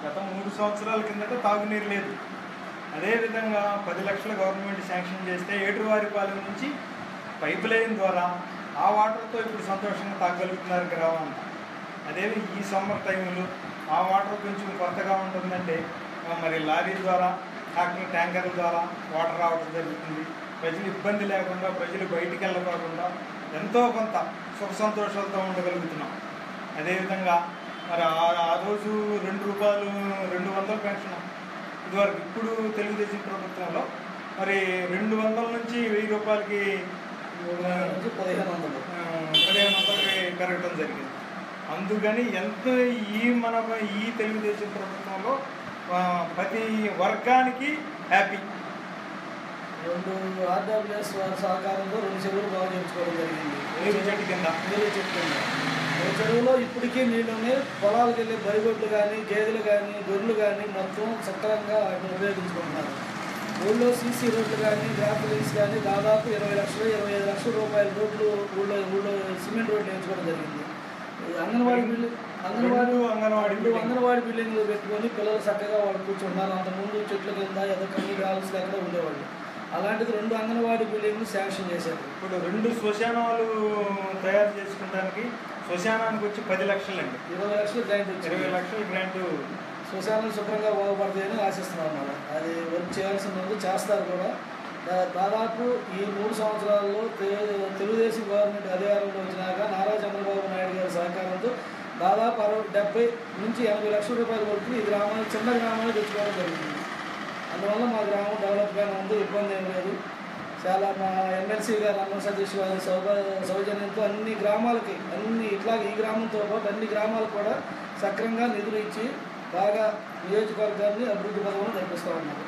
గత 3 సంవత్సరాల కిందట తాగునీరు లేదు. అదేవిధంగా 10 లక్షల గవర్నమెంట్ శాంక్షన్ చేస్తే ఏటువారిపాలెం నుంచి పైప్ లైన్ ద్వారా ఆ వాటర్తో ఇప్పుడు సంతోషంగా తాగలుగుతున్నారు గ్రామం అంతా. అదే ఈ సమ్మర్ టైంలో ఆ వాటర్ కొంచెం కొత్తగా ఉంటుందంటే మరి లారీ ద్వారా ట్యాంకర్ల ద్వారా వాటర్ రావడం జరుగుతుంది. ప్రజలు ఇబ్బంది లేకుండా, ప్రజలు బయటికి వెళ్ళకోకుండా ఎంతో కొంత సుఖ సంతోషాలతో ఉండగలుగుతున్నాం. అదేవిధంగా మరి ఆ రోజు రూ. 200 పెన్షన్ ఇదివరకు, ఇప్పుడు తెలుగుదేశం ప్రభుత్వంలో మరి 200 నుంచి 1000 రూపాయలకి 1500కి పెరగడం జరిగింది. అందుకని ఎంత ఈ తెలుగుదేశం ప్రభుత్వంలో ప్రతి వర్గానికి హ్యాపీ. 2 ఆర్డబ్ల్యూఎస్ వారి సహకారంతో 2 చెరువులు బాగా చేయించుకోవడం జరిగింది. నీరు చెట్టు కింద చెరువులో ఇప్పటికీ నీళ్ళని పొలాలకు వెళ్ళి బరిగొడ్లు కానీ, గేదెలు కానీ, గొర్రెలు కానీ మొత్తం సక్రమంగా వాటిని ఉపయోగించుకుంటున్నారు. ఊళ్ళో సీసీ రోడ్లు కానీ, గ్రాఫిలింగ్స్ కానీ దాదాపు 20 లక్షలు 25 లక్షల రూపాయల రోడ్లు ఊళ్ళో సిమెంట్ రోడ్లు వేయించుకోవడం జరిగింది. అంగన్వాడీ బిల్డింగ్లు పెట్టుకొని పిల్లలు చక్కగా వాళ్ళు కూర్చుంటున్నారు. అంతకుముందు చెట్ల కింద ఏదో కమ్యూనిటీ హాల్స్ దగ్గర ఉండేవాళ్ళు. అలాంటిది 2 అంగన్వాడీ బిల్డింగ్లు శాంక్షన్ చేశారు. ఇప్పుడు 2 శ్మశానాలు తయారు చేసుకోవడానికి శ్మశానానికి వచ్చి 10 లక్షలండి. 20 లక్షలు గ్రాంట్, 20 లక్షల గ్రాంట్. శ్మశానాలు శుభ్రంగా బాగుపడతాయని ఆశిస్తున్నాం. మనం అది వర్క్ చేయాల్సిన ముందు చేస్తారు కూడా. దాదాపు ఈ 3 సంవత్సరాల్లో తెలుగుదేశం గవర్నమెంట్ అధికారంలో వచ్చినాక నారా చంద్రబాబు నాయుడు గారి సహకారంతో దాదాపు 70 నుంచి 80 లక్షల రూపాయల వరకు ఈ గ్రామాలు, చిన్న గ్రామాలు తెచ్చుకోవడం జరుగుతుంది. అందువల్ల మా గ్రామం డెవలప్గానే ఉంది, ఇబ్బంది ఏం లేదు. చాలా మా ఎమ్మెల్సీ గారు అన్న సతీష్ గారి సౌజన్యంతో అన్ని గ్రామాలకి ఇట్లాగే ఈ గ్రామంతో పాటు అన్ని గ్రామాలకు కూడా సక్రమంగా నిధులు ఇచ్చి బాగా నియోజకవర్గాన్ని అభివృద్ధి పథకంలో నడిపిస్తూ ఉన్నారు.